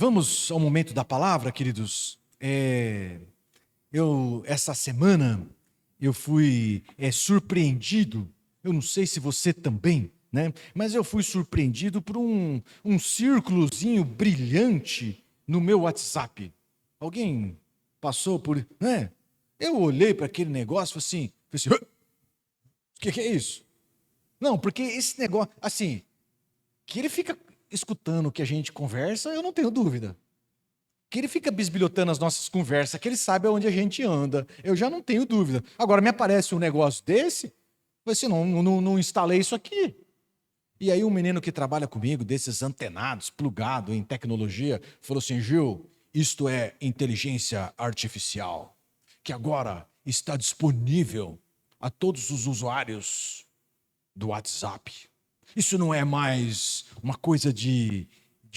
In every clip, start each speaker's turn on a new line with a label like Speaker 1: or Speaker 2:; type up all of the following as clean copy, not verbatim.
Speaker 1: Vamos ao momento da palavra, queridos. Essa semana, eu fui surpreendido, eu não sei se você também, né? Mas eu fui surpreendido por um círculozinho brilhante no meu WhatsApp. Alguém passou por... né? Eu olhei para aquele negócio e falei assim, o que é isso? Não, porque esse negócio, assim, que ele fica escutando o que a gente conversa, eu não tenho dúvida. Que ele fica bisbilhotando as nossas conversas, que ele sabe aonde a gente anda, eu já não tenho dúvida. Agora, me aparece um negócio desse, eu falei assim, não instalei isso aqui. E aí um menino que trabalha comigo, desses antenados, plugado em tecnologia, falou assim, Gil, isto é inteligência artificial, que agora está disponível a todos os usuários do WhatsApp. Isso não é mais uma coisa de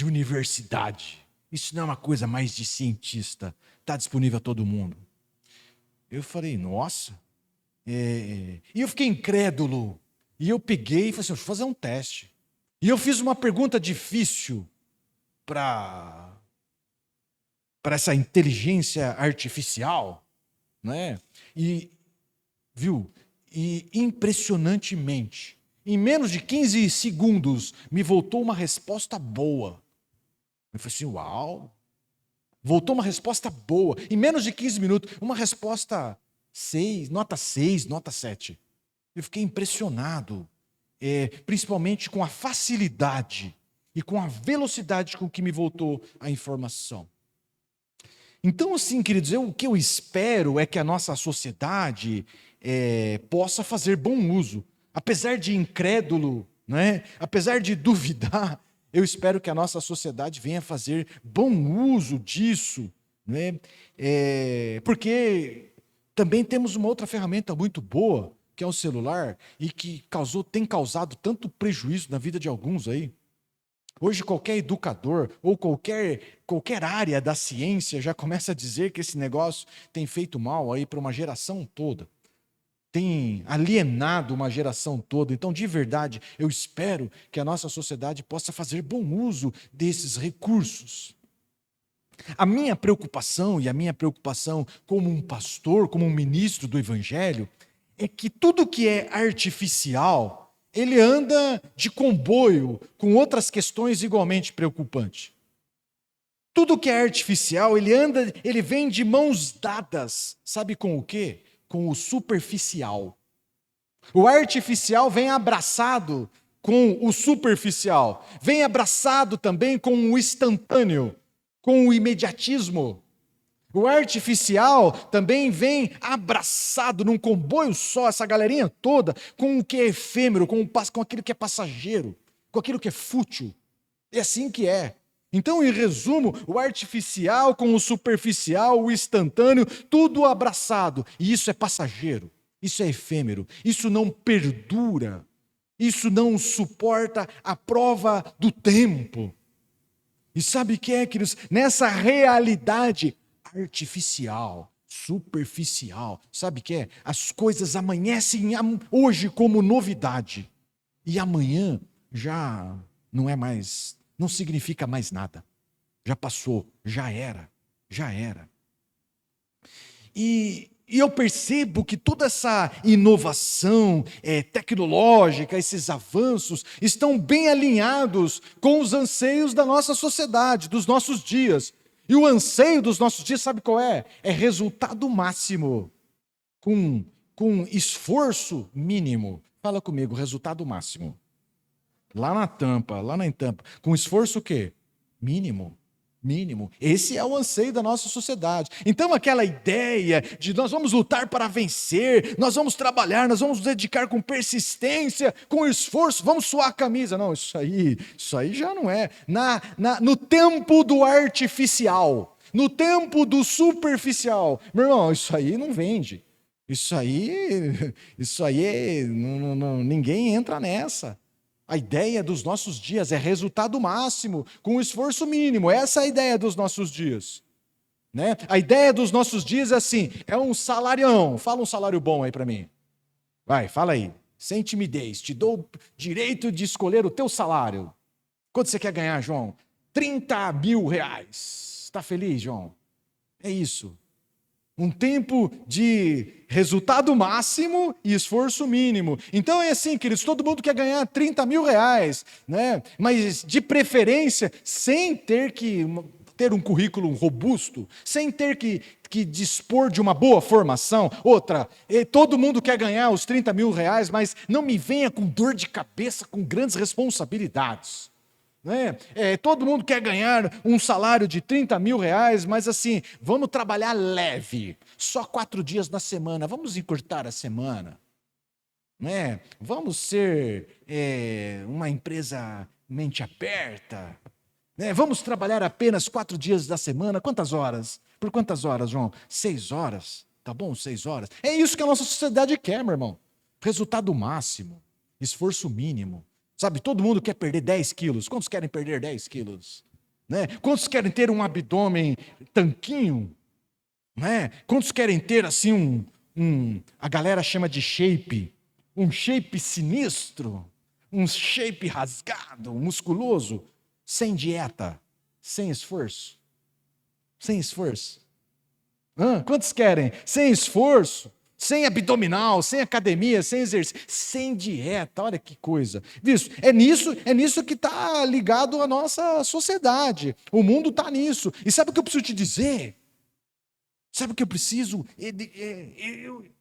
Speaker 1: universidade. Isso não é uma coisa mais de cientista. Está disponível a todo mundo. Eu falei, nossa. E eu fiquei incrédulo. E eu peguei e falei assim, vou fazer um teste. E eu fiz uma pergunta difícil para essa inteligência artificial, né? E impressionantemente, em menos de 15 segundos, me voltou uma resposta boa. Eu falei assim, uau! Voltou uma resposta boa. Em menos de 15 minutos, uma resposta 6, nota 6, nota 7. Eu fiquei impressionado, principalmente com a facilidade e com a velocidade com que me voltou a informação. Então, assim, queridos, o que eu espero é que a nossa sociedade possa fazer bom uso. Apesar de incrédulo, né? Apesar de duvidar, eu espero que a nossa sociedade venha fazer bom uso disso, né? Porque também temos uma outra ferramenta muito boa, que é o celular, e que tem causado tanto prejuízo na vida de alguns aí. Hoje qualquer educador ou qualquer área da ciência já começa a dizer que esse negócio tem feito mal aí para uma geração toda. Tem alienado uma geração toda. Então, de verdade, eu espero que a nossa sociedade possa fazer bom uso desses recursos. A minha preocupação como um pastor, como um ministro do Evangelho, é que tudo que é artificial, ele anda de comboio com outras questões igualmente preocupantes. Tudo que é artificial, ele vem de mãos dadas, sabe com o quê? Com o superficial. O artificial vem abraçado com o superficial, vem abraçado também com o instantâneo, com o imediatismo. O artificial também vem abraçado num comboio só, essa galerinha toda, com o que é efêmero, com aquilo que é passageiro, com aquilo que é fútil. É assim que é. Então, em resumo, o artificial com o superficial, o instantâneo, tudo abraçado. E isso é passageiro, isso é efêmero, isso não perdura, isso não suporta a prova do tempo. E sabe o que é, queridos? Nessa realidade artificial, superficial, sabe o que é? As coisas amanhecem hoje como novidade. E amanhã já não é mais... não significa mais nada. Já passou, já era. E eu percebo que toda essa inovação tecnológica, esses avanços, estão bem alinhados com os anseios da nossa sociedade, dos nossos dias. E o anseio dos nossos dias, sabe qual é? É resultado máximo, com esforço mínimo. Fala comigo, resultado máximo. Lá na tampa, com esforço o quê? Mínimo. Esse é o anseio da nossa sociedade. Então aquela ideia de nós vamos lutar para vencer, nós vamos trabalhar, nós vamos nos dedicar com persistência, com esforço, vamos suar a camisa. Não, isso aí já não é. No tempo do artificial, no tempo do superficial, meu irmão, isso aí não vende. Isso aí ninguém entra nessa. A ideia dos nossos dias é resultado máximo, com esforço mínimo. Essa é a ideia dos nossos dias. Né? A ideia dos nossos dias é assim, é um salarião. Fala um salário bom aí para mim. Vai, fala aí. Sem timidez. Te dou o direito de escolher o teu salário. Quanto você quer ganhar, João? R$ 30.000. Está feliz, João? É isso. Um tempo de resultado máximo e esforço mínimo. Então é assim, queridos, todo mundo quer ganhar R$ 30.000, né? Mas de preferência, sem ter que ter um currículo robusto, sem ter que dispor de uma boa formação. Outra, todo mundo quer ganhar os R$ 30.000, mas não me venha com dor de cabeça, com grandes responsabilidades. Né? Todo mundo quer ganhar um salário de R$ 30.000, mas assim, vamos trabalhar leve, só 4 dias na semana, vamos encurtar a semana. Né? Vamos ser uma empresa mente aberta. Né? Vamos trabalhar apenas 4 dias da semana. Quantas horas? Por quantas horas, João? 6 horas. Tá bom? 6 horas. É isso que a nossa sociedade quer, meu irmão. Resultado máximo, esforço mínimo. Sabe, todo mundo quer perder 10 quilos. Quantos querem perder 10 quilos? Né? Quantos querem ter um abdômen tanquinho? Né? Quantos querem ter assim a galera chama de shape, um shape sinistro, um shape rasgado, musculoso, sem dieta, sem esforço? Sem esforço. Quantos querem? Sem esforço, sem abdominal, sem academia, sem exercício, sem dieta. Olha que coisa. Isso, é nisso que está ligado a nossa sociedade. O mundo está nisso. E sabe o que eu preciso te dizer? Sabe o que eu preciso?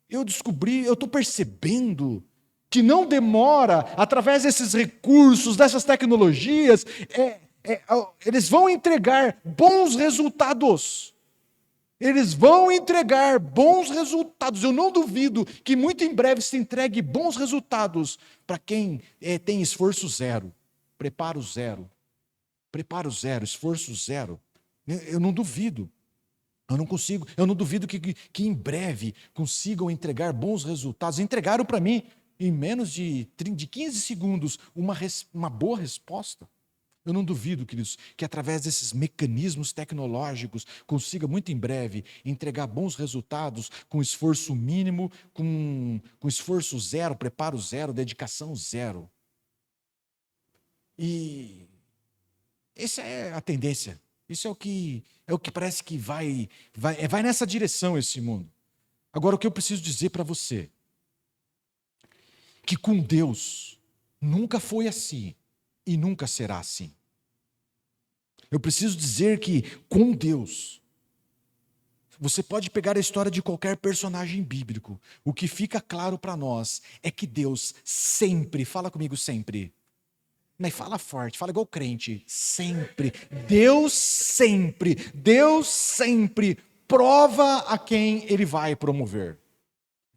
Speaker 1: Eu descobri, eu estou percebendo que não demora, através desses recursos, dessas tecnologias, eles vão entregar bons resultados. Eles vão entregar bons resultados. Eu não duvido que muito em breve se entregue bons resultados para quem tem esforço zero, preparo zero, esforço zero. Eu não duvido. Eu não duvido que em breve consigam entregar bons resultados. Entregaram para mim, em menos de 15 segundos, uma boa resposta. Eu não duvido, queridos, que através desses mecanismos tecnológicos consiga muito em breve entregar bons resultados com esforço mínimo, com esforço zero, preparo zero, dedicação zero. E essa é a tendência. Isso é o que parece que vai nessa direção esse mundo. Agora, o que eu preciso dizer para você, que com Deus nunca foi assim e nunca será assim. Eu preciso dizer que com Deus, você pode pegar a história de qualquer personagem bíblico, o que fica claro para nós é que Deus sempre, fala comigo sempre, mas fala forte, fala igual crente, sempre, Deus sempre prova a quem Ele vai promover.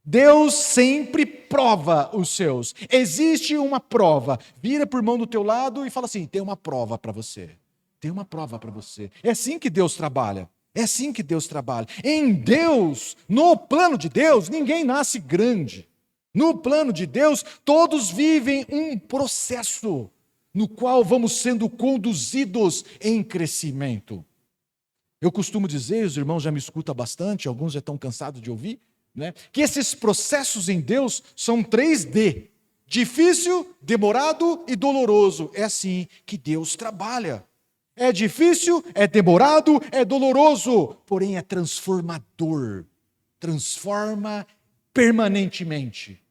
Speaker 1: Deus sempre prova os seus. Existe uma prova. Vira para o irmão do teu lado e fala assim, tem uma prova para você. Tem uma prova para você. É assim que Deus trabalha. É assim que Deus trabalha. Em Deus, no plano de Deus, ninguém nasce grande. No plano de Deus, todos vivem um processo no qual vamos sendo conduzidos em crescimento. Eu costumo dizer, os irmãos já me escutam bastante, alguns já estão cansados de ouvir, né, que esses processos em Deus são 3D. Difícil, demorado e doloroso. É assim que Deus trabalha. É difícil, é demorado, é doloroso, porém é transformador. Transforma permanentemente.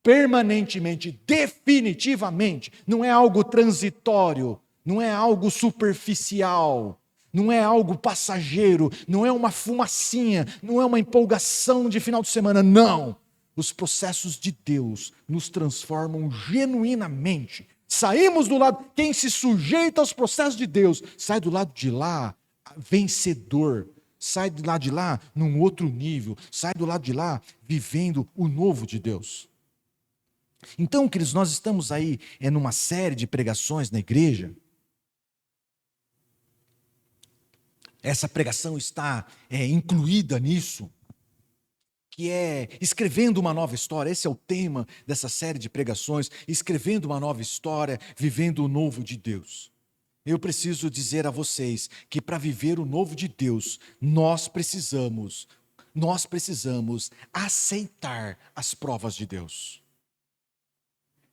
Speaker 1: Permanentemente, definitivamente. Não é algo transitório, não é algo superficial, não é algo passageiro, não é uma fumacinha, não é uma empolgação de final de semana, não. Os processos de Deus nos transformam genuinamente. Saímos do lado, quem se sujeita aos processos de Deus, sai do lado de lá vencedor, sai do lado de lá num outro nível, sai do lado de lá vivendo o novo de Deus. Então, queridos, nós estamos aí numa série de pregações na igreja. Essa pregação está incluída nisso, que é escrevendo uma nova história. Esse é o tema dessa série de pregações, escrevendo uma nova história, vivendo o novo de Deus. Eu preciso dizer a vocês que para viver o novo de Deus, nós precisamos aceitar as provas de Deus.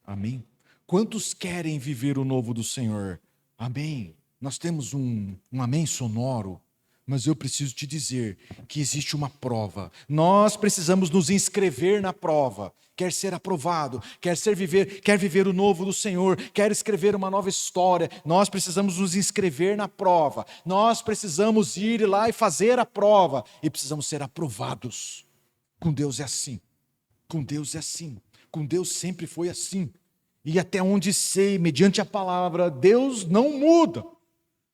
Speaker 1: Amém? Quantos querem viver o novo do Senhor? Amém? nós temos um amém sonoro, mas eu preciso te dizer que existe uma prova. Nós precisamos nos inscrever na prova. Quer ser aprovado, quer viver o novo do Senhor, quer escrever uma nova história, nós precisamos nos inscrever na prova. Nós precisamos ir lá e fazer a prova e precisamos ser aprovados. Com Deus é assim. Com Deus é assim. Com Deus sempre foi assim. E até onde sei, mediante a palavra, Deus não muda.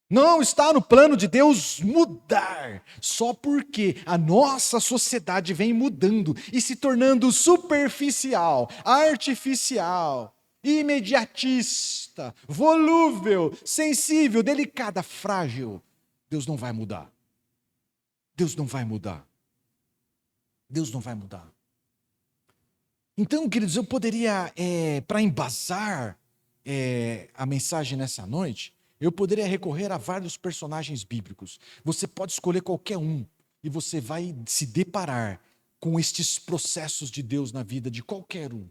Speaker 1: Não está no plano de Deus mudar, só porque a nossa sociedade vem mudando e se tornando superficial, artificial, imediatista, volúvel, sensível, delicada, frágil. Deus não vai mudar. Deus não vai mudar. Deus não vai mudar. Então, queridos, eu poderia, para embasar a mensagem nessa noite, eu poderia recorrer a vários personagens bíblicos. Você pode escolher qualquer um e você vai se deparar com estes processos de Deus na vida de qualquer um.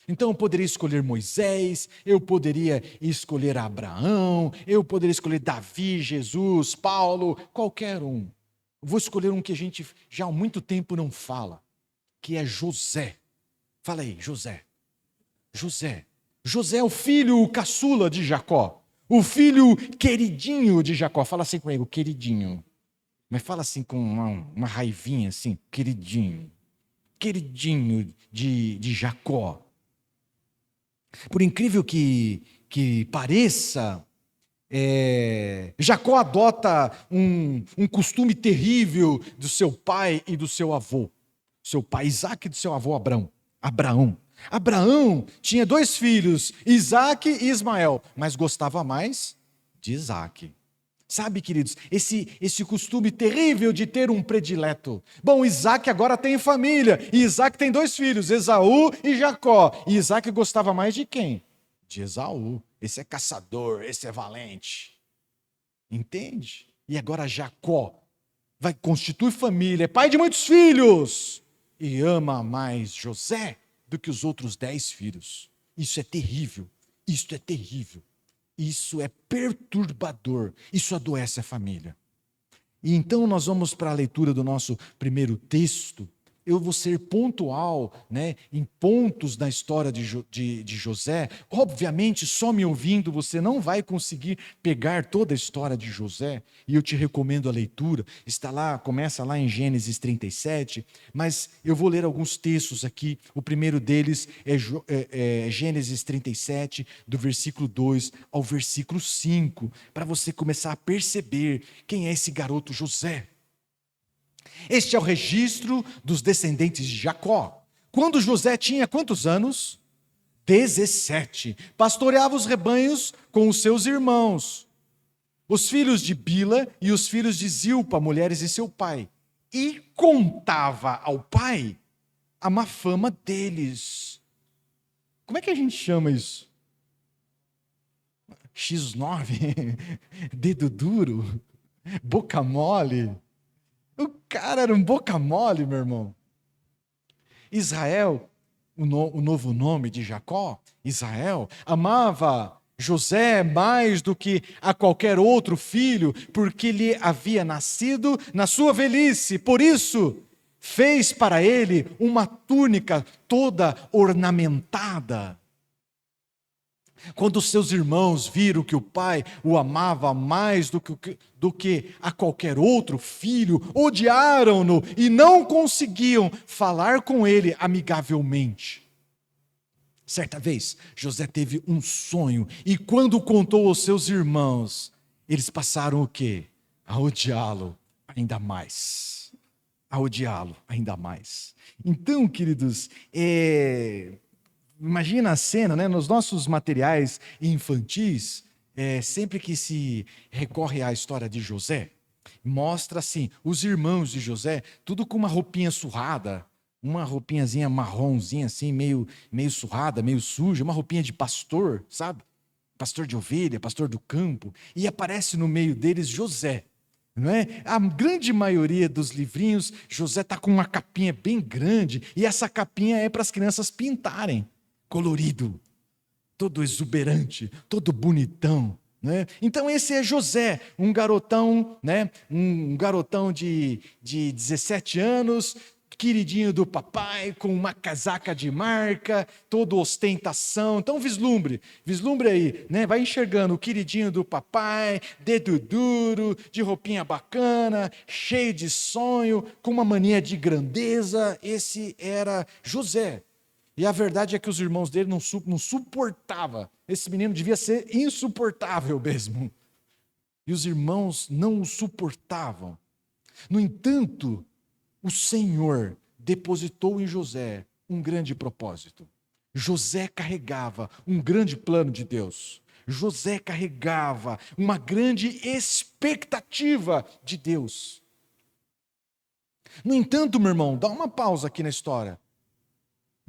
Speaker 1: Então eu poderia escolher Moisés, eu poderia escolher Abraão, eu poderia escolher Davi, Jesus, Paulo, qualquer um. Vou escolher um que a gente já há muito tempo não fala, que é José. Fala aí, José. José. José é o filho caçula de Jacó. O filho queridinho de Jacó. Fala assim comigo, queridinho. Mas fala assim com uma raivinha, assim, queridinho. Queridinho de Jacó. Por incrível que pareça, Jacó adota um costume terrível do seu pai e do seu avô. Seu pai Isaac e do seu avô Abraão. Abraão tinha 2 filhos, Isaac e Ismael, mas gostava mais de Isaac. Sabe, queridos, esse costume terrível de ter um predileto. Bom, Isaac agora tem família, e Isaac tem 2 filhos, Esaú e Jacó. E Isaac gostava mais de quem? De Esaú. Esse é caçador, esse é valente. Entende? E agora Jacó vai constituir família, é pai de muitos filhos, e ama mais José do que os outros 10 filhos. Isso é terrível, isso é terrível, isso é perturbador, isso adoece a família. E então nós vamos para a leitura do nosso primeiro texto. Eu vou ser pontual, em pontos da história de José. Obviamente, só me ouvindo, você não vai conseguir pegar toda a história de José, e eu te recomendo a leitura. Está lá, começa lá em Gênesis 37, mas eu vou ler alguns textos aqui. O primeiro deles é Gênesis 37, do versículo 2 ao versículo 5, para você começar a perceber quem é esse garoto José. Este é o registro dos descendentes de Jacó. Quando José tinha quantos anos? 17. Pastoreava os rebanhos com os seus irmãos, os filhos de Bila e os filhos de Zilpa, mulheres de seu pai. E contava ao pai a má fama deles. Como é que a gente chama isso? X9? Dedo duro? Boca mole? O cara era um boca mole, meu irmão. Israel, o novo nome de Jacó, Israel, amava José mais do que a qualquer outro filho, porque lhe havia nascido na sua velhice. Por isso, fez para ele uma túnica toda ornamentada. Quando seus irmãos viram que o pai o amava mais do que a qualquer outro filho, odiaram-no e não conseguiam falar com ele amigavelmente. Certa vez, José teve um sonho, e quando contou aos seus irmãos, eles passaram o quê? A odiá-lo ainda mais. A odiá-lo ainda mais. Então, queridos, imagina a cena, nos nossos materiais infantis, sempre que se recorre à história de José, mostra assim, os irmãos de José, tudo com uma roupinha surrada, uma roupinhazinha marronzinha assim, meio surrada, meio suja, uma roupinha de pastor, sabe? Pastor de ovelha, pastor do campo, e aparece no meio deles José. Não é? A grande maioria dos livrinhos, José está com uma capinha bem grande, e essa capinha é para as crianças pintarem. Colorido, todo exuberante, todo bonitão. né? Então esse é José, um garotão, né? Um garotão de 17 anos, queridinho do papai, com uma casaca de marca, toda ostentação. Então vislumbre aí, né? Vai enxergando o queridinho do papai, dedo duro, de roupinha bacana, cheio de sonho, com uma mania de grandeza. Esse era José. E a verdade é que os irmãos dele não suportavam. Esse menino devia ser insuportável mesmo. E os irmãos não o suportavam. No entanto, o Senhor depositou em José um grande propósito. José carregava um grande plano de Deus. José carregava uma grande expectativa de Deus. No entanto, meu irmão, dá uma pausa aqui na história.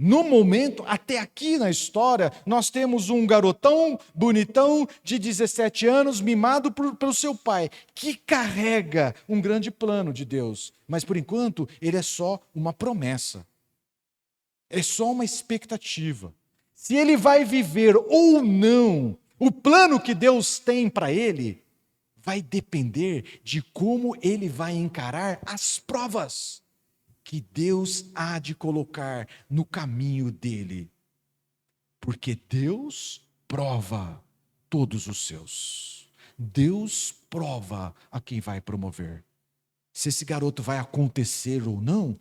Speaker 1: No momento, até aqui na história, nós temos um garotão bonitão de 17 anos, mimado pelo seu pai, que carrega um grande plano de Deus. Mas, por enquanto, ele é só uma promessa. É só uma expectativa. Se ele vai viver ou não o plano que Deus tem para ele, vai depender de como ele vai encarar as provas que Deus há de colocar no caminho dele. Porque Deus prova todos os seus. Deus prova a quem vai promover. Se esse garoto vai acontecer ou não,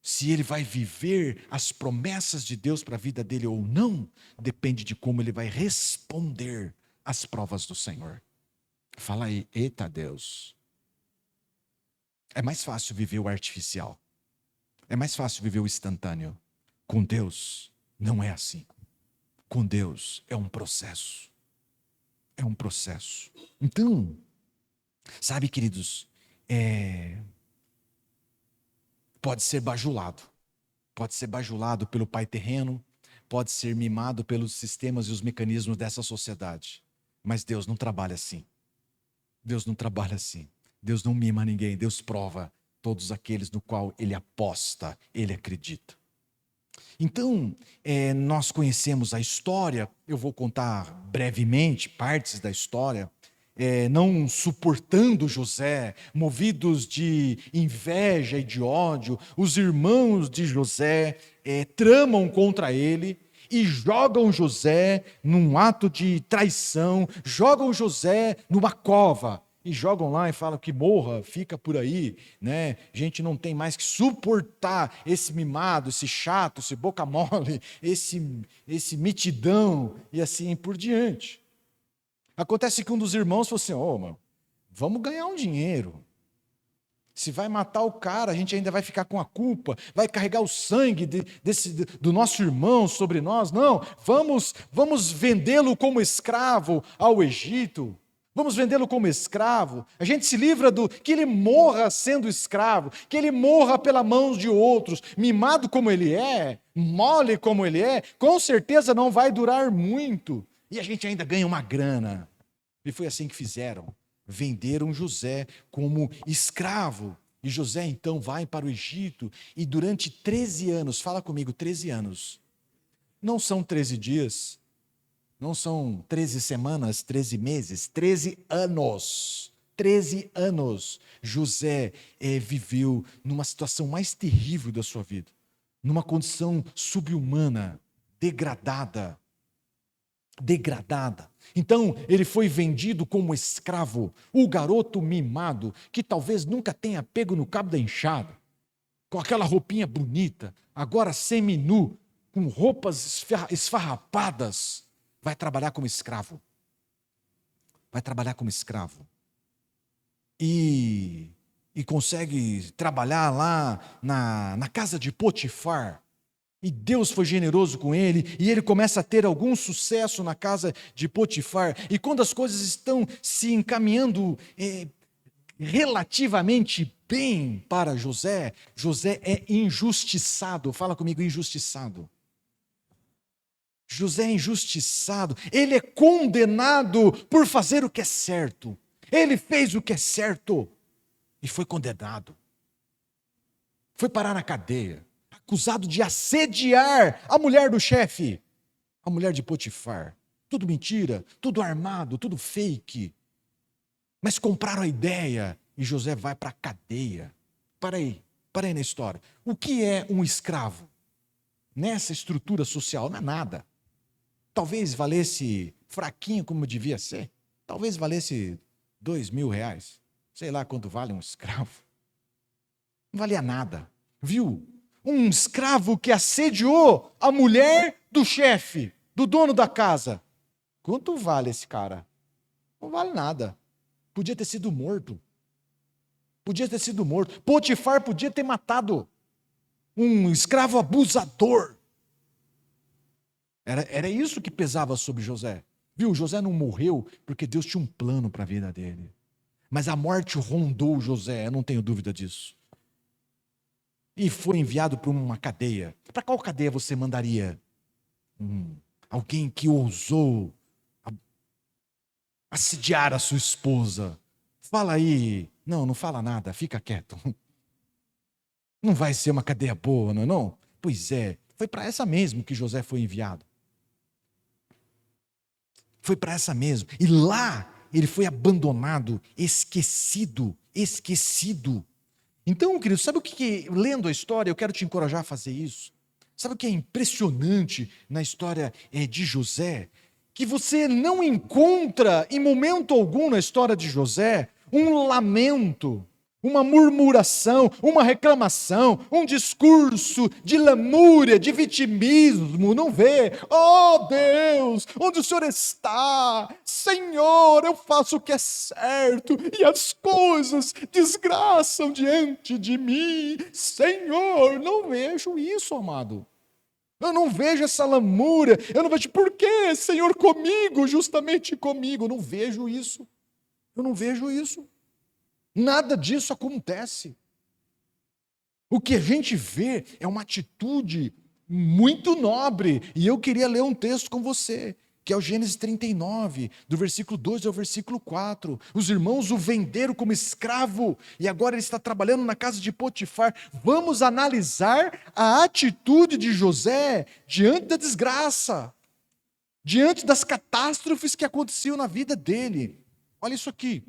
Speaker 1: se ele vai viver as promessas de Deus para a vida dele ou não, depende de como ele vai responder às provas do Senhor. Fala aí, eita Deus. É mais fácil viver o artificial. É mais fácil viver o instantâneo. Com Deus, não é assim. Com Deus, é um processo. É um processo. Então, sabe, queridos, pode ser bajulado. Pode ser bajulado pelo pai terreno, pode ser mimado pelos sistemas e os mecanismos dessa sociedade. Mas Deus não trabalha assim. Deus não trabalha assim. Deus não mima ninguém, Deus prova todos aqueles no qual Ele aposta, Ele acredita. Então, nós conhecemos a história, eu vou contar brevemente partes da história, não suportando José, movidos de inveja e de ódio, os irmãos de José tramam contra ele, e jogam José num ato de traição, jogam José numa cova, e jogam lá e falam que morra, fica por aí, né? A gente não tem mais que suportar esse mimado, esse chato, esse boca mole, esse mitidão, e assim por diante. Acontece que um dos irmãos falou assim, mano, vamos ganhar um dinheiro. Se vai matar o cara, a gente ainda vai ficar com a culpa, vai carregar o sangue do nosso irmão sobre nós. Não, vamos vendê-lo como escravo ao Egito. Vamos vendê-lo como escravo. A gente se livra que ele morra sendo escravo, que ele morra pelas mãos de outros, mimado como ele é, mole como ele é, com certeza não vai durar muito. E a gente ainda ganha uma grana. E foi assim que fizeram. Venderam José como escravo. E José então vai para o Egito e durante 13 anos, fala comigo, 13 anos. Não são 13 dias, não são 13 semanas, 13 meses, 13 anos. 13 anos José viveu numa situação mais terrível da sua vida, numa condição subhumana, degradada. Então, ele foi vendido como escravo, o garoto mimado, que talvez nunca tenha pego no cabo da enxada, com aquela roupinha bonita, agora semi-nu, com roupas esfarrapadas, vai trabalhar como escravo. Vai trabalhar como escravo. E consegue trabalhar lá na casa de Potifar. E Deus foi generoso com ele, e ele começa a ter algum sucesso na casa de Potifar. E quando as coisas estão se encaminhando relativamente bem para José, José é injustiçado. Fala comigo, injustiçado. José é injustiçado, ele é condenado por fazer o que é certo. Ele fez o que é certo e foi condenado. Foi parar na cadeia. Acusado de assediar a mulher do chefe, a mulher de Potifar. tudo mentira, tudo armado, tudo fake. Mas compraram a ideia e José vai para a cadeia. Para aí na história. O que é um escravo? Nessa estrutura social, não é nada. Talvez valesse fraquinho como devia ser. Talvez valesse R$ 2.000. Sei lá quanto vale um escravo. Não valia nada. Viu? Um escravo que assediou a mulher do chefe, do dono da casa. Quanto vale esse cara? Não vale nada. Podia ter sido morto. Potifar podia ter matado um escravo abusador. Era isso que pesava sobre José. Viu? José não morreu porque Deus tinha um plano para a vida dele. Mas a morte rondou José, eu não tenho dúvida disso. E foi enviado para uma cadeia. Para qual cadeia você mandaria? Alguém que ousou assediar a sua esposa. Fala aí. Não fala nada, fica quieto. Não vai ser uma cadeia boa, não é não? Pois é, foi para essa mesmo que José foi enviado. Foi para essa mesmo. E lá ele foi abandonado, esquecido. Então, querido, sabe o que, lendo a história, eu quero te encorajar a fazer isso. Sabe o que é impressionante na história de José? Que você não encontra, em momento algum na história de José, um lamento, uma murmuração, uma reclamação, um discurso de lamúria, de vitimismo, não vê? Oh Deus, onde o Senhor está? Senhor, eu faço o que é certo e as coisas desgraçam diante de mim. Senhor, não vejo isso, amado. Eu não vejo essa lamúria, eu não vejo, por que, Senhor, comigo, justamente comigo? Eu não vejo isso. Nada disso acontece. O que a gente vê é uma atitude muito nobre. E eu queria ler um texto com você, que é o Gênesis 39, do versículo 2 ao versículo 4. Os irmãos o venderam como escravo e agora ele está trabalhando na casa de Potifar. Vamos analisar a atitude de José diante da desgraça, diante das catástrofes que aconteciam na vida dele. Olha isso aqui.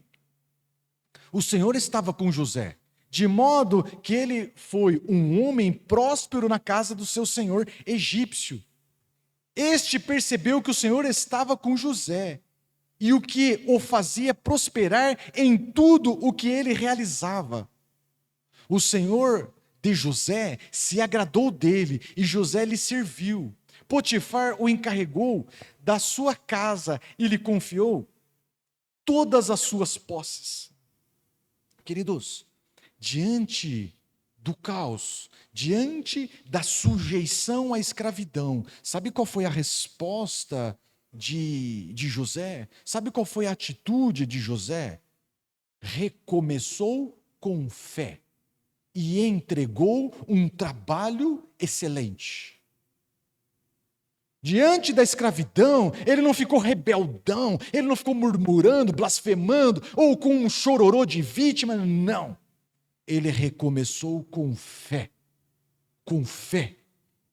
Speaker 1: O Senhor estava com José, de modo que ele foi um homem próspero na casa do seu senhor egípcio. Este percebeu que o Senhor estava com José e o que o fazia prosperar em tudo o que ele realizava. O Senhor de José se agradou dele e José lhe serviu. Potifar o encarregou da sua casa e lhe confiou todas as suas posses. Queridos, diante do caos, diante da sujeição à escravidão, sabe qual foi a resposta de José? Sabe qual foi a atitude de José? Recomeçou com fé e entregou um trabalho excelente. Diante da escravidão, ele não ficou rebeldão, ele não ficou murmurando, blasfemando, ou com um chororô de vítima, não. Ele recomeçou com fé,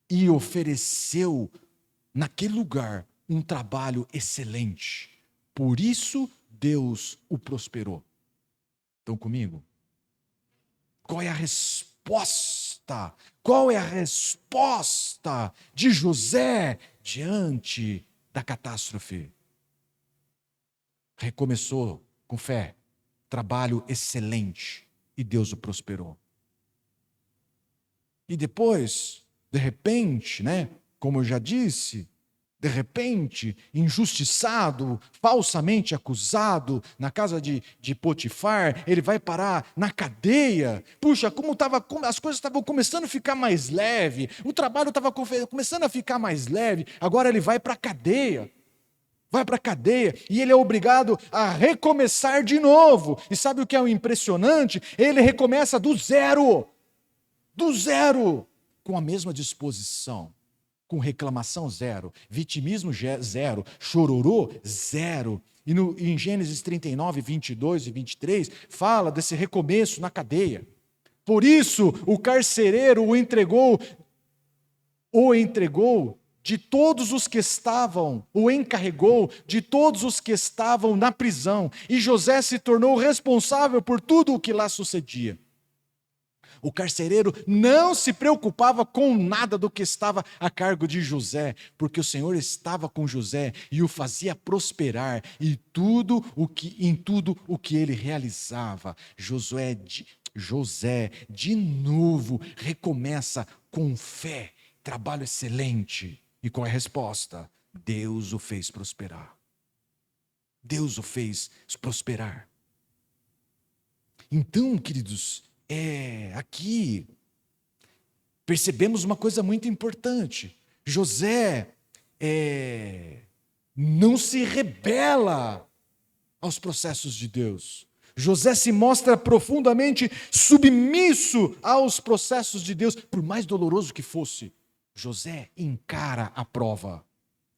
Speaker 1: e ofereceu naquele lugar um trabalho excelente. Por isso, Deus o prosperou. Estão comigo? Qual é a resposta? Qual é a resposta de José diante da catástrofe? Recomeçou com fé, trabalho excelente, e Deus o prosperou. E depois, de repente, como eu já disse, de repente, injustiçado, falsamente acusado, na casa de Potifar, ele vai parar na cadeia. Puxa, as coisas estavam começando a ficar mais leve, o trabalho estava começando a ficar mais leve, agora ele vai para a cadeia. E ele é obrigado a recomeçar de novo. E sabe o que é o impressionante? Ele recomeça do zero, com a mesma disposição. Com reclamação zero, vitimismo zero, chororô zero. E em Gênesis 39, 22 e 23, fala desse recomeço na cadeia. Por isso, o carcereiro o entregou de todos os que estavam, o encarregou de todos os que estavam na prisão, e José se tornou responsável por tudo o que lá sucedia. O carcereiro não se preocupava com nada do que estava a cargo de José, porque o Senhor estava com José e o fazia prosperar em tudo o que ele realizava. José, de novo, recomeça com fé, trabalho excelente. E qual é a resposta? Deus o fez prosperar. Deus o fez prosperar. Então, queridos, aqui percebemos uma coisa muito importante. José não se rebela aos processos de Deus. José se mostra profundamente submisso aos processos de Deus, por mais doloroso que fosse. José encara a prova.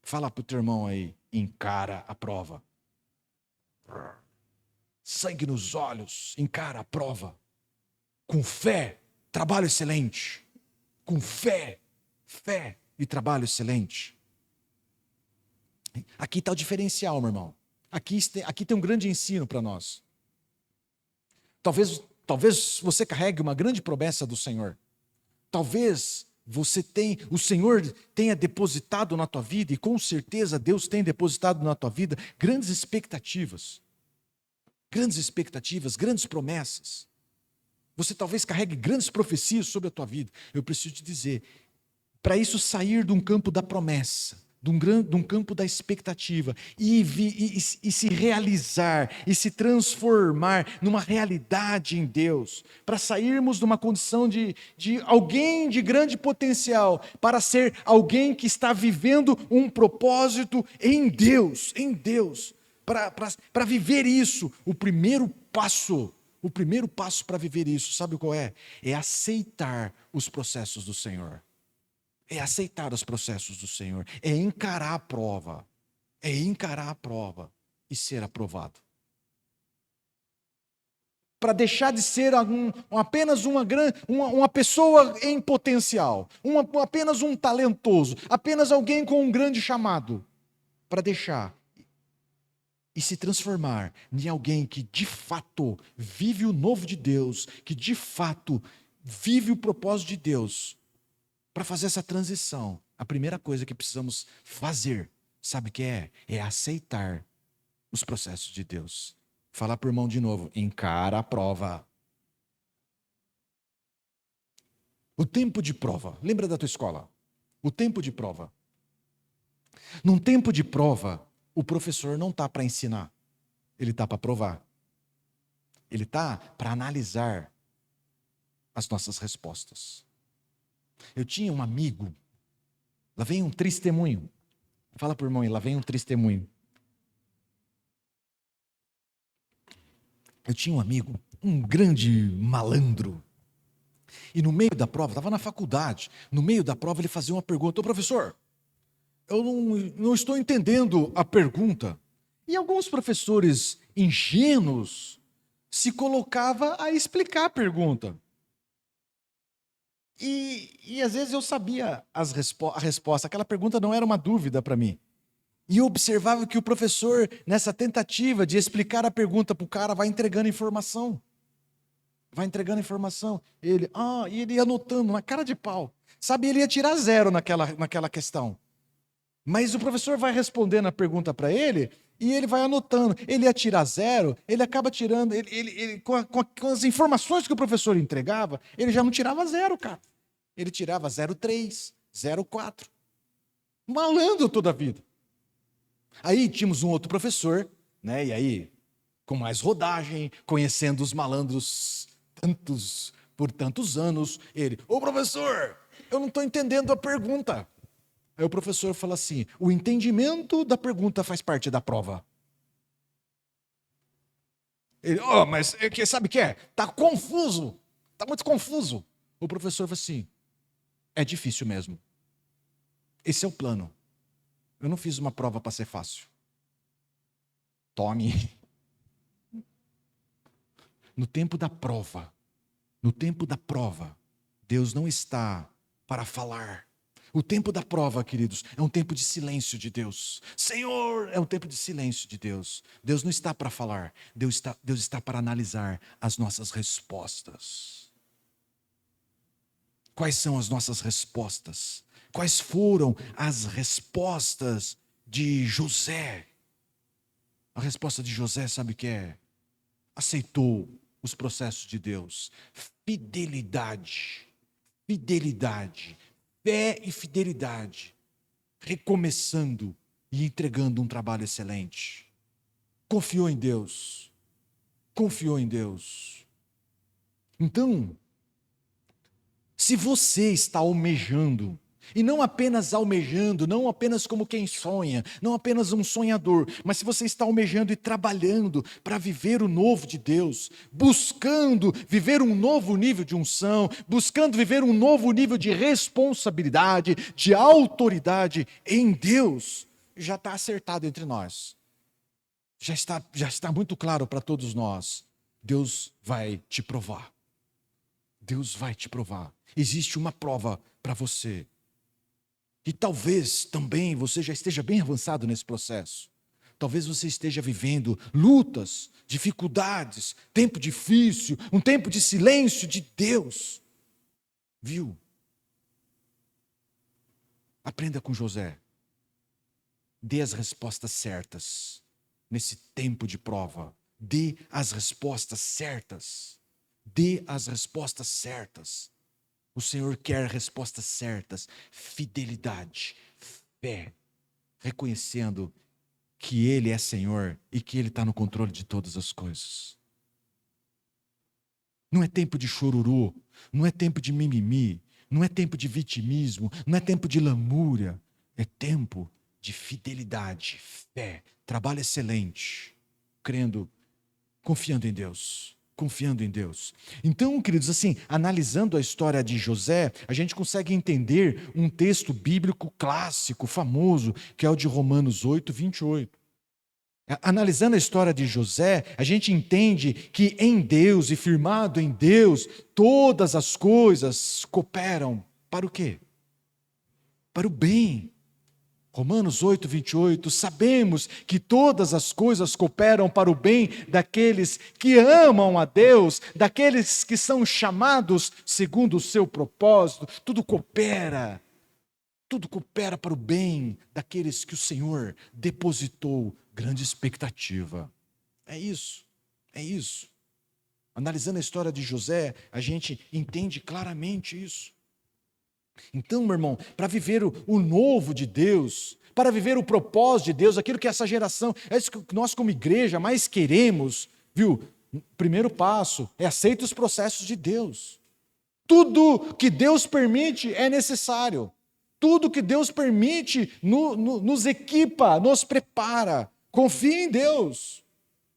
Speaker 1: Fala para o teu irmão aí, encara a prova. Sangue nos olhos, encara a prova. Com fé, trabalho excelente. Com fé e trabalho excelente. Aqui está o diferencial, meu irmão. Aqui tem um grande ensino para nós. Talvez você carregue uma grande promessa do Senhor. Talvez o Senhor tenha depositado na tua vida, e com certeza Deus tem depositado na tua vida grandes expectativas, grandes promessas. Você talvez carregue grandes profecias sobre a tua vida. Eu preciso te dizer, para isso sair de um campo da promessa, de um campo da expectativa, e se realizar, e se transformar numa realidade em Deus, para sairmos de uma condição de alguém de grande potencial, para ser alguém que está vivendo um propósito em Deus, para viver isso, o primeiro passo para viver isso, sabe qual é? É aceitar os processos do Senhor. É aceitar os processos do Senhor. É encarar a prova. E ser aprovado. Para deixar de ser apenas uma pessoa em potencial, apenas um talentoso, apenas alguém com um grande chamado. Para deixar e se transformar em alguém que de fato vive o novo de Deus, que de fato vive o propósito de Deus. Para fazer essa transição, a primeira coisa que precisamos fazer, sabe o que é? É aceitar os processos de Deus. Falar para o irmão de novo, encara a prova. O tempo de prova, lembra da tua escola? O tempo de prova. Num tempo de prova, o professor não está para ensinar, ele está para provar. Ele está para analisar as nossas respostas. Eu tinha um amigo, lá vem um testemunho. Fala para o irmão aí, lá vem um testemunho. Eu tinha um amigo, um grande malandro. E no meio da prova, estava na faculdade, no meio da prova ele fazia uma pergunta: ô professor, eu não estou entendendo a pergunta. E alguns professores ingênuos se colocavam a explicar a pergunta. E às vezes eu sabia a resposta, aquela pergunta não era uma dúvida para mim. E eu observava que o professor, nessa tentativa de explicar a pergunta para o cara, vai entregando informação. E ele ia anotando na cara de pau. Sabe, ele ia tirar 0 naquela questão. Mas o professor vai respondendo a pergunta para ele, e ele vai anotando. Ele ia tirar 0, ele acaba tirando, com as informações que o professor entregava, ele já não tirava 0, cara. Ele tirava 0,3, 0,4. Malandro toda a vida. Aí tínhamos um outro professor, né? E aí, com mais rodagem, conhecendo os malandros por tantos anos, ele: ô professor, eu não estou entendendo a pergunta. Aí o professor fala assim: o entendimento da pergunta faz parte da prova. Ele: mas sabe o que é? Está confuso, está muito confuso. O professor fala assim: é difícil mesmo. Esse é o plano. Eu não fiz uma prova para ser fácil. Tome. No tempo da prova, Deus não está para falar. O tempo da prova, queridos, é um tempo de silêncio de Deus. Senhor, é um tempo de silêncio de Deus. Deus não está para falar, Deus está para analisar as nossas respostas. Quais são as nossas respostas? Quais foram as respostas de José? A resposta de José, sabe o que é? Aceitou os processos de Deus. Fidelidade, fidelidade, fé e fidelidade. Recomeçando e entregando um trabalho excelente. Confiou em Deus. Confiou em Deus. Então, se você está almejando, e não apenas almejando, não apenas como quem sonha, não apenas um sonhador, mas se você está almejando e trabalhando para viver o novo de Deus, buscando viver um novo nível de unção, buscando viver um novo nível de responsabilidade, de autoridade em Deus, já está acertado entre nós. Já está muito claro para todos nós. Deus vai te provar. Deus vai te provar. Existe uma prova para você. E talvez também você já esteja bem avançado nesse processo. Talvez você esteja vivendo lutas, dificuldades, tempo difícil, um tempo de silêncio de Deus. Viu? Aprenda com José. Dê as respostas certas nesse tempo de prova. Dê as respostas certas. Dê as respostas certas. O Senhor quer respostas certas, fidelidade, fé, reconhecendo que Ele é Senhor e que Ele está no controle de todas as coisas. Não é tempo de chororô, não é tempo de mimimi, não é tempo de vitimismo, não é tempo de lamúria, é tempo de fidelidade, fé, trabalho excelente, crendo, confiando em Deus. Confiando em Deus. Então, queridos, assim, analisando a história de José, a gente consegue entender um texto bíblico clássico, famoso, que é o de Romanos 8, 28. Analisando a história de José, a gente entende que em Deus e firmado em Deus, todas as coisas cooperam para o quê? Para o bem. Romanos 8, 28, sabemos que todas as coisas cooperam para o bem daqueles que amam a Deus, daqueles que são chamados segundo o seu propósito, tudo coopera para o bem daqueles que o Senhor depositou grande expectativa. É isso. Analisando a história de José, a gente entende claramente isso. Então, meu irmão, para viver o novo de Deus, para viver o propósito de Deus, aquilo que essa geração, é isso que nós como igreja mais queremos, viu? Primeiro passo é aceita os processos de Deus. Tudo que Deus permite é necessário. Tudo que Deus permite nos equipa, nos prepara. Confie em Deus.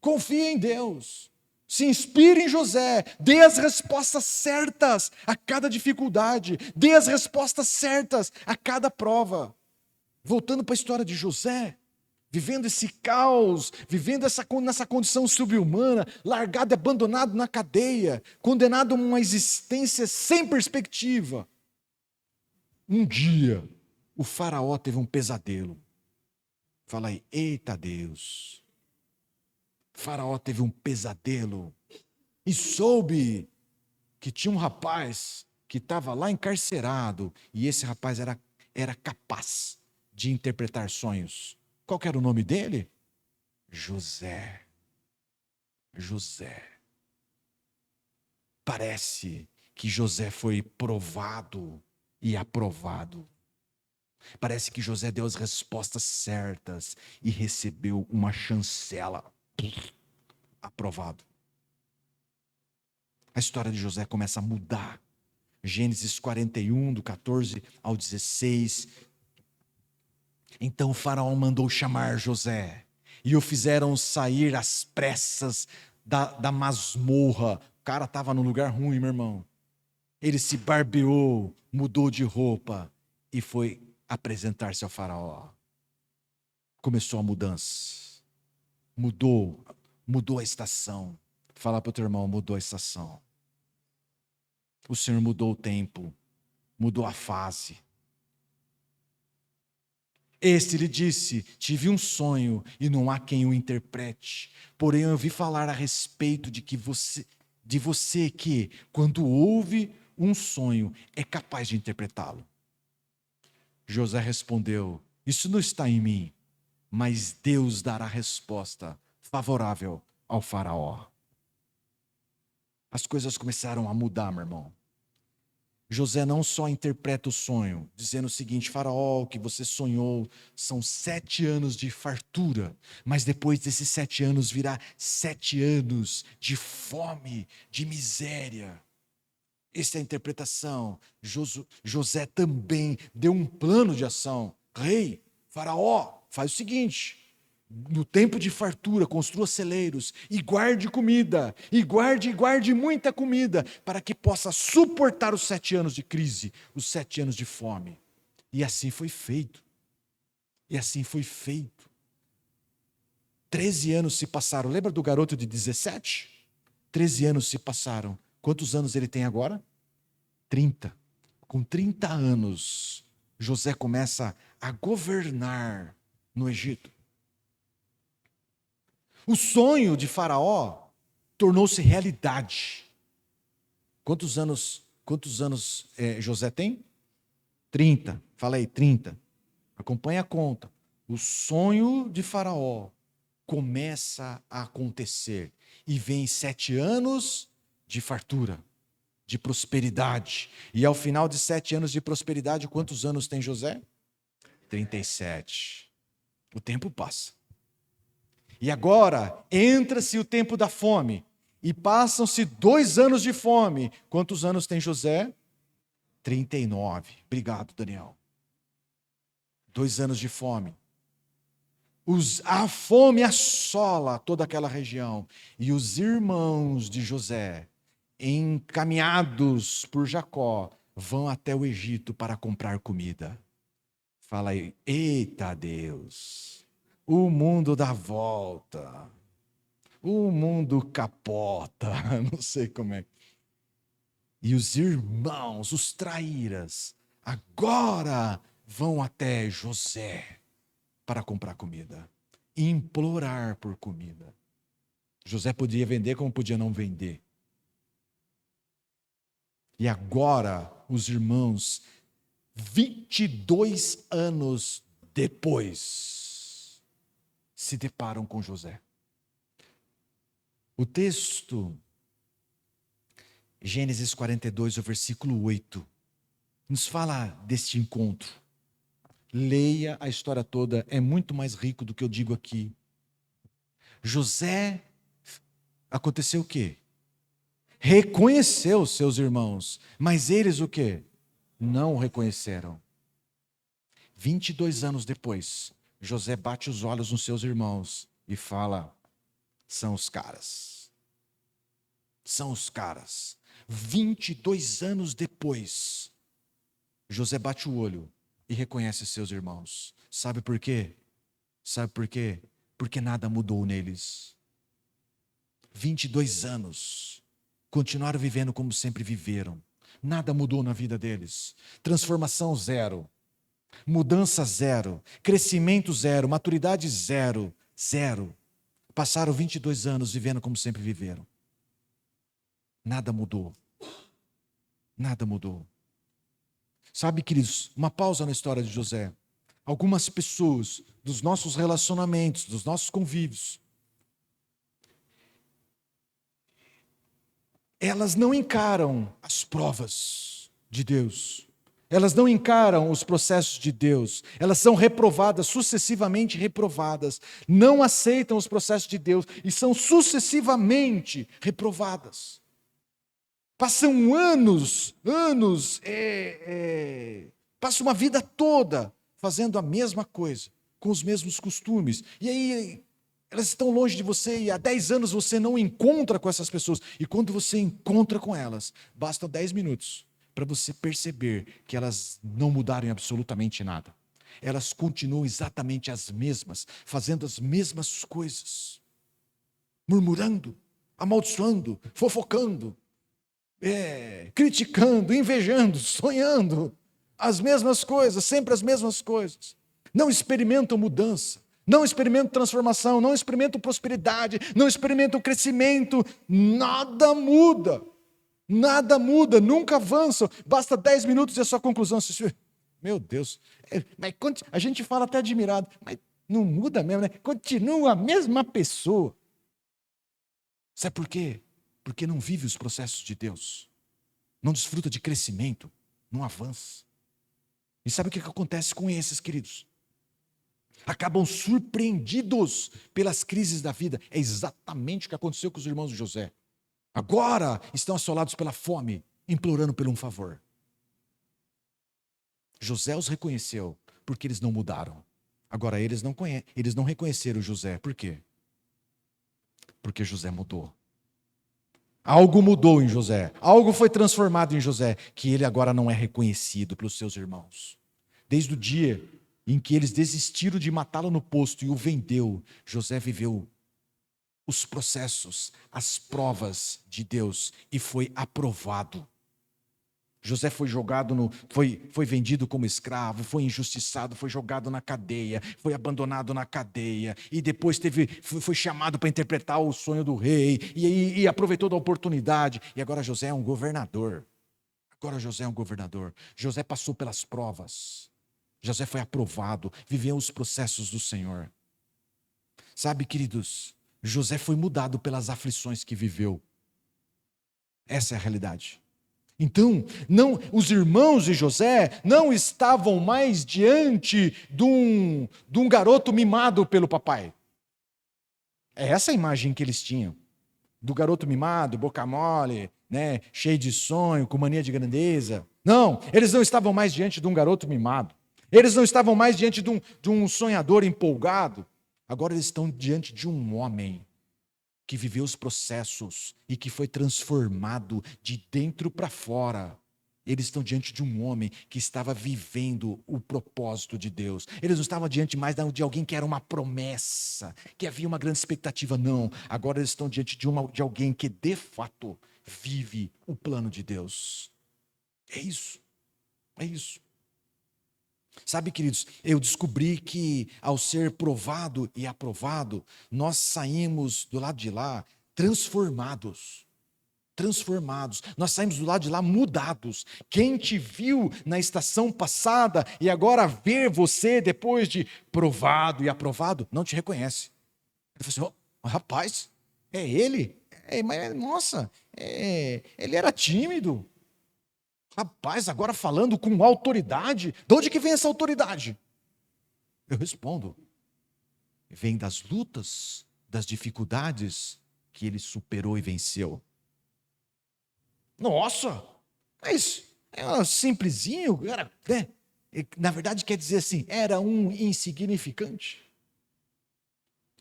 Speaker 1: Confie em Deus. Se inspire em José, dê as respostas certas a cada dificuldade, dê as respostas certas a cada prova. Voltando para a história de José, vivendo esse caos, vivendo nessa condição subhumana, largado e abandonado na cadeia, condenado a uma existência sem perspectiva. Um dia, o faraó teve um pesadelo. Fala aí, eita Deus. O faraó teve um pesadelo e soube que tinha um rapaz que estava lá encarcerado e esse rapaz era capaz de interpretar sonhos. Qual que era o nome dele? José. José. Parece que José foi provado e aprovado. Parece que José deu as respostas certas e recebeu uma chancela. Aprovado. A história de José começa a mudar. Gênesis 41, do 14 ao 16. Então o faraó mandou chamar José e o fizeram sair às pressas da masmorra. O cara estava num lugar ruim, meu irmão. Ele se barbeou, mudou de roupa e foi apresentar-se ao faraó. Começou a mudança. Mudou a estação. Fala para o teu irmão, mudou a estação. O Senhor mudou o tempo, mudou a fase. Este lhe disse: tive um sonho e não há quem o interprete. Porém, eu ouvi falar a respeito de você que, quando ouve um sonho, é capaz de interpretá-lo. José respondeu: isso não está em mim, mas Deus dará resposta favorável ao faraó. As coisas começaram a mudar, meu irmão. José não só interpreta o sonho, dizendo o seguinte: faraó, o que você sonhou são 7 anos de fartura, mas depois desses 7 anos virá 7 anos de fome, de miséria. Essa é a interpretação. José também deu um plano de ação. Rei, faraó, faz o seguinte: no tempo de fartura, construa celeiros e guarde comida, e guarde muita comida, para que possa suportar os 7 anos de crise, os 7 anos de fome. E assim foi feito. 13 anos se passaram. Lembra do garoto de 17? 13 anos se passaram. Quantos anos ele tem agora? 30. Com 30 anos, José começa a governar no Egito. O sonho de Faraó tornou-se realidade. Quantos anos José tem? 30. Falei, 30. Acompanha a conta. O sonho de Faraó começa a acontecer. E vem 7 anos de fartura, de prosperidade. E ao final de 7 anos de prosperidade, quantos anos tem José? 37. O tempo passa. E agora, entra-se o tempo da fome, e passam-se 2 anos de fome. Quantos anos tem José? 39. Obrigado, Daniel. 2 anos de fome. A fome assola toda aquela região. E os irmãos de José, encaminhados por Jacó, vão até o Egito para comprar comida. Fala aí, eita Deus! O mundo dá volta. O mundo capota. Não sei como é. E os irmãos, os traíras, agora vão até José para comprar comida. Implorar por comida. José podia vender como podia não vender. E agora os irmãos, 22 anos depois, se deparam com José. O texto, Gênesis 42, o versículo 8, nos fala deste encontro. Leia a história toda, é muito mais rico do que eu digo aqui. José, aconteceu o quê? Reconheceu os seus irmãos, mas eles o quê? Não o reconheceram. 22 anos depois, José bate os olhos nos seus irmãos e fala: são os caras. São os caras. 22 anos depois, José bate o olho e reconhece seus irmãos. Sabe por quê? Sabe por quê? Porque nada mudou neles. 22 anos. Continuaram vivendo como sempre viveram. Nada mudou na vida deles. Transformação zero. Mudança zero. Crescimento zero. Maturidade zero. Zero. Passaram 22 anos vivendo como sempre viveram. Nada mudou. Nada mudou. Sabe, queridos, uma pausa na história de José. Algumas pessoas dos nossos relacionamentos, dos nossos convívios, elas não encaram as provas de Deus. Elas não encaram os processos de Deus. Elas são reprovadas, sucessivamente reprovadas. Não aceitam os processos de Deus e são sucessivamente reprovadas. Passam anos, passa uma vida toda fazendo a mesma coisa, com os mesmos costumes. E aí elas estão longe de você e há 10 anos você não encontra com essas pessoas. E quando você encontra com elas, bastam 10 minutos para você perceber que elas não mudaram em absolutamente nada. Elas continuam exatamente as mesmas, fazendo as mesmas coisas. Murmurando, amaldiçoando, fofocando, criticando, invejando, sonhando. As mesmas coisas, sempre as mesmas coisas. não experimentam mudança, não experimentam transformação, não experimentam prosperidade, não experimentam crescimento, nada muda. Nada muda, nunca avançam. Basta 10 minutos e a sua conclusão. Meu Deus, mas a gente fala até admirado, mas não muda mesmo, né? Continua a mesma pessoa. Sabe por quê? Porque não vive os processos de Deus, não desfruta de crescimento, não avança. E sabe o que acontece com esses, queridos? Acabam surpreendidos pelas crises da vida. É exatamente o que aconteceu com os irmãos de José. Agora estão assolados pela fome, implorando por um favor. José os reconheceu porque eles não mudaram. Agora eles não reconheceram José. Por quê? Porque José mudou. Algo mudou em José. Algo foi transformado em José, que ele agora não é reconhecido pelos seus irmãos. Desde o dia em que eles desistiram de matá-lo no posto e o vendeu, José viveu os processos, as provas de Deus e foi aprovado. José foi foi vendido como escravo, foi injustiçado, foi jogado na cadeia, foi abandonado na cadeia e depois foi chamado para interpretar o sonho do rei e aproveitou da oportunidade e agora José é um governador. José passou pelas provas. José foi aprovado, viveu os processos do Senhor. Sabe, queridos, José foi mudado pelas aflições que viveu. Essa é a realidade. Então, os irmãos de José não estavam mais diante de um garoto mimado pelo papai. É essa a imagem que eles tinham. Do garoto mimado, boca mole, né, cheio de sonho, com mania de grandeza. Não, eles não estavam mais diante de um garoto mimado. Eles não estavam mais diante de um sonhador empolgado. Agora eles estão diante de um homem que viveu os processos e que foi transformado de dentro para fora. Eles estão diante de um homem que estava vivendo o propósito de Deus. Eles não estavam diante mais de alguém que era uma promessa, que havia uma grande expectativa. Não, agora eles estão diante de alguém que de fato vive o plano de Deus. É isso. Sabe, queridos, eu descobri que ao ser provado e aprovado, nós saímos do lado de lá transformados. Nós saímos do lado de lá mudados. Quem te viu na estação passada e agora vê você depois de provado e aprovado, não te reconhece. Ele falou assim, rapaz, é ele? Nossa, ele era tímido. Rapaz, agora falando com autoridade, de onde que vem essa autoridade? Eu respondo, vem das lutas, das dificuldades que ele superou e venceu. Nossa, mas era simplesinho, era, né? Na verdade quer dizer assim, era um insignificante.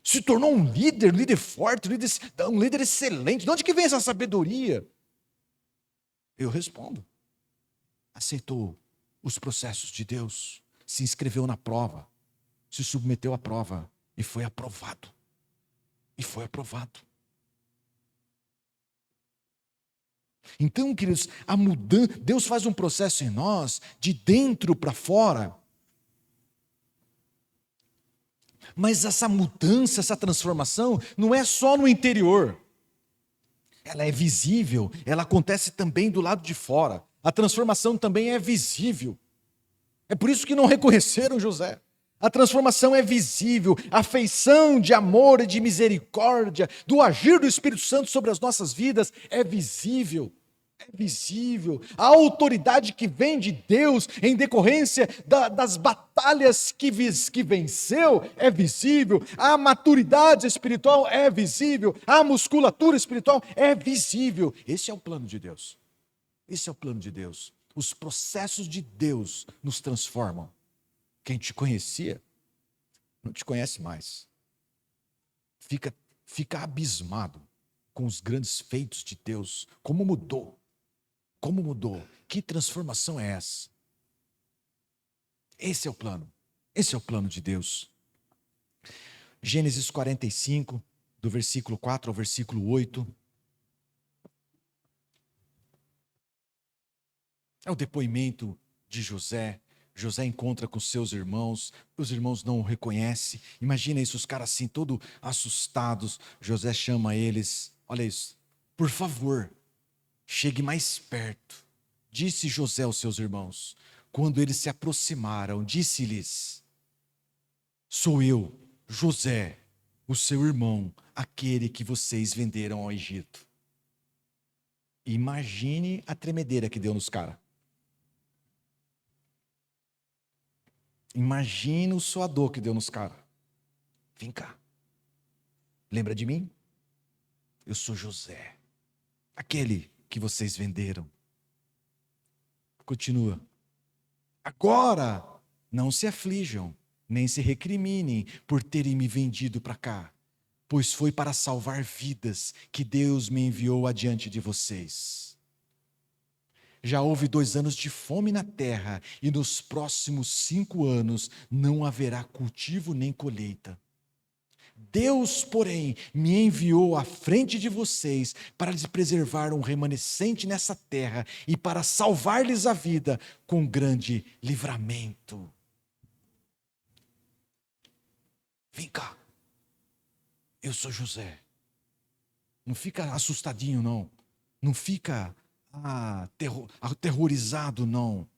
Speaker 1: Se tornou um líder forte, um líder excelente. De onde que vem essa sabedoria? Eu respondo. Aceitou os processos de Deus, se inscreveu na prova, se submeteu à prova e foi aprovado. Então, queridos, a mudança, Deus faz um processo em nós de dentro para fora. Mas essa mudança, essa transformação, não é só no interior. Ela é visível, ela acontece também do lado de fora. A transformação também é visível. É por isso que não reconheceram José. A transformação é visível, a feição de amor e de misericórdia, do agir do Espírito Santo sobre as nossas vidas é visível. A autoridade que vem de Deus em decorrência das batalhas que venceu é visível. A maturidade espiritual é visível. A musculatura espiritual é visível. Esse é o plano de Deus. Os processos de Deus nos transformam. Quem te conhecia, não te conhece mais. Fica abismado com os grandes feitos de Deus. Como mudou? Que transformação é essa? Esse é o plano de Deus. Gênesis 45, do versículo 4 ao versículo 8. É o depoimento de José José encontra com seus irmãos, os irmãos não o reconhecem. Imagina isso, os caras assim, todos assustados. José chama eles, olha isso, por favor, chegue mais perto. Disse José aos seus irmãos. Quando eles se aproximaram, disse-lhes: sou eu, José, o seu irmão, aquele que vocês venderam ao Egito. Imagine a tremedeira que deu nos caras. Imagina o suador que deu nos caras. Vem cá. Lembra de mim? Eu sou José, aquele que vocês venderam. Continua. Agora, não se aflijam, nem se recriminem por terem me vendido para cá, pois foi para salvar vidas que Deus me enviou adiante de vocês. Já houve 2 anos de fome na terra, e nos próximos 5 anos não haverá cultivo nem colheita. Deus, porém, me enviou à frente de vocês para lhes preservar um remanescente nessa terra e para salvar-lhes a vida com grande livramento. Vem cá, eu sou José. Não fica assustadinho, não. Não fica aterrorizado, não.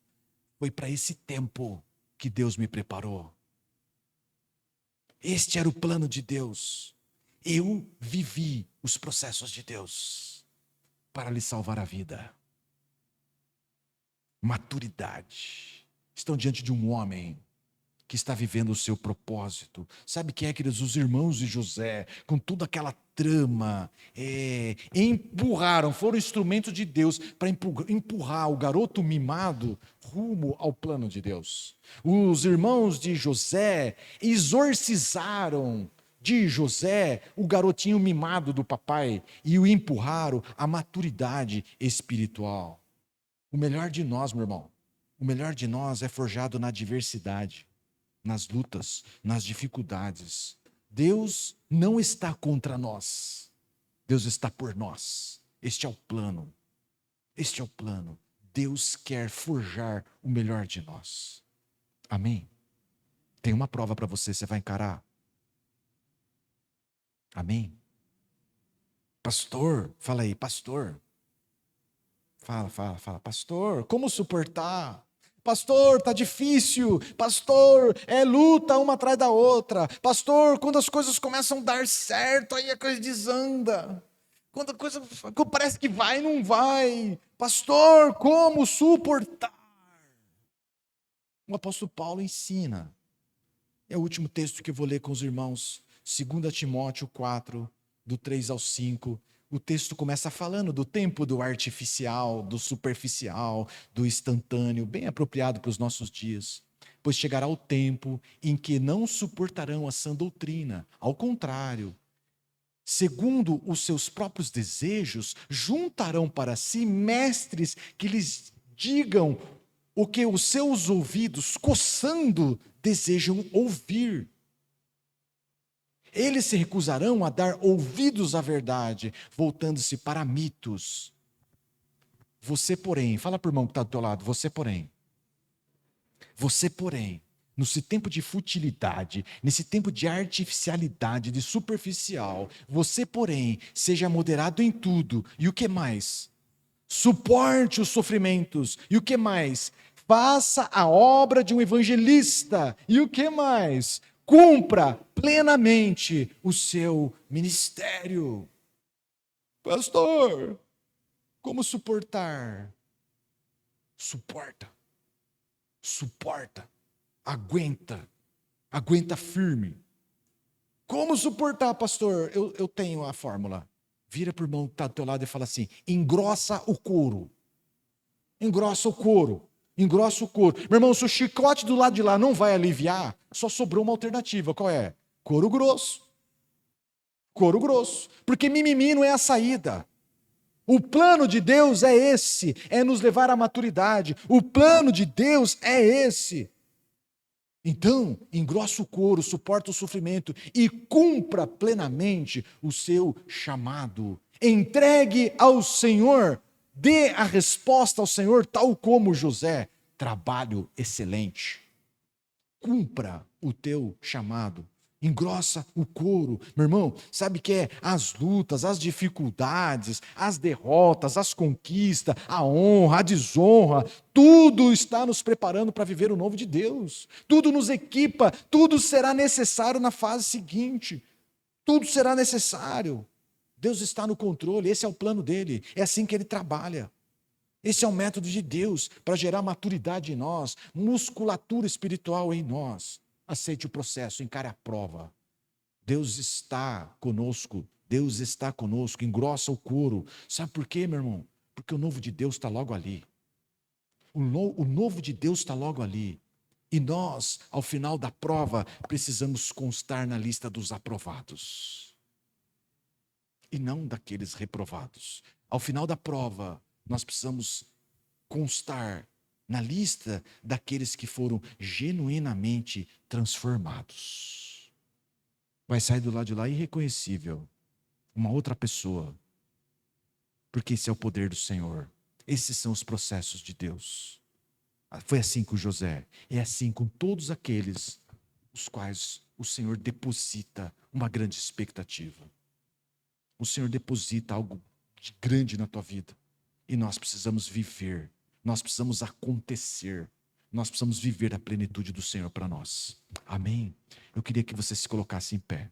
Speaker 1: Foi para esse tempo que Deus me preparou. Este era o plano de Deus. Eu vivi os processos de Deus para lhe salvar a vida. Maturidade. Estão diante de um homem que está vivendo o seu propósito. Sabe quem é, queridos? Os irmãos de José, com toda aquela trama, empurraram, foram instrumentos de Deus para empurrar o garoto mimado rumo ao plano de Deus. Os irmãos de José exorcizaram de José o garotinho mimado do papai e o empurraram à maturidade espiritual. O melhor de nós, meu irmão, o melhor de nós é forjado na adversidade, nas lutas, nas dificuldades. Deus não está contra nós. Deus está por nós. Este é o plano. Este é o plano. Deus quer forjar o melhor de nós. Amém? Tem uma prova para você, você vai encarar. Amém? Pastor, fala aí, pastor. Fala. Pastor, como suportar? Pastor, está difícil. Pastor, é luta uma atrás da outra. Pastor, quando as coisas começam a dar certo, aí a coisa desanda. Quando a coisa parece que vai, não vai. Pastor, como suportar? O apóstolo Paulo ensina. É o último texto que eu vou ler com os irmãos. 2 Timóteo 4, do 3 ao 5. O texto começa falando do tempo do artificial, do superficial, do instantâneo, bem apropriado para os nossos dias. Pois chegará o tempo em que não suportarão a sã doutrina. Ao contrário, segundo os seus próprios desejos, juntarão para si mestres que lhes digam o que os seus ouvidos, coçando, desejam ouvir. Eles se recusarão a dar ouvidos à verdade, voltando-se para mitos. Você, porém, fala para o irmão que está do teu lado, você, porém, nesse tempo de futilidade, nesse tempo de artificialidade, de superficial, você, porém, seja moderado em tudo. E o que mais? Suporte os sofrimentos. E o que mais? Faça a obra de um evangelista. E o que mais? Cumpra plenamente o seu ministério. Pastor, como suportar? Suporta. Aguenta firme. Como suportar, pastor? Eu tenho a fórmula. Vira para o irmão que está do teu lado e fala assim: engrossa o couro. Engrossa o couro. Meu irmão, se o chicote do lado de lá não vai aliviar, só sobrou uma alternativa. Qual é? Couro grosso. Porque mimimi não é a saída. O plano de Deus é esse, é nos levar à maturidade. O plano de Deus é esse. Então, engrossa o couro, suporta o sofrimento e cumpra plenamente o seu chamado. Entregue ao Senhor, dê a resposta ao Senhor, tal como José. trabalho excelente. Cumpra o teu chamado. Engrossa o couro. Meu irmão, sabe que é as lutas, as dificuldades, as derrotas, as conquistas, a honra, a desonra, tudo está nos preparando para viver o novo de Deus. Tudo nos equipa, tudo será necessário na fase seguinte. Tudo será necessário. Deus está no controle, esse é o plano dele, é assim que ele trabalha. Esse é o método de Deus para gerar maturidade em nós, musculatura espiritual em nós. Aceite o processo, encare a prova. Deus está conosco, engrossa o couro. Sabe por quê, meu irmão? Porque o novo de Deus está logo ali. O novo de Deus está logo ali. E nós, ao final da prova, precisamos constar na lista dos aprovados. E não daqueles reprovados. Ao final da prova, nós precisamos constar na lista daqueles que foram genuinamente transformados. Vai sair do lado de lá irreconhecível, uma outra pessoa, porque esse é o poder do Senhor. Esses são os processos de Deus. Foi assim com José, é assim com todos aqueles os quais o Senhor deposita uma grande expectativa. O Senhor deposita algo de grande na tua vida. E nós precisamos viver, nós precisamos acontecer, nós precisamos viver a plenitude do Senhor para nós. Amém? Eu queria que você se colocasse em pé.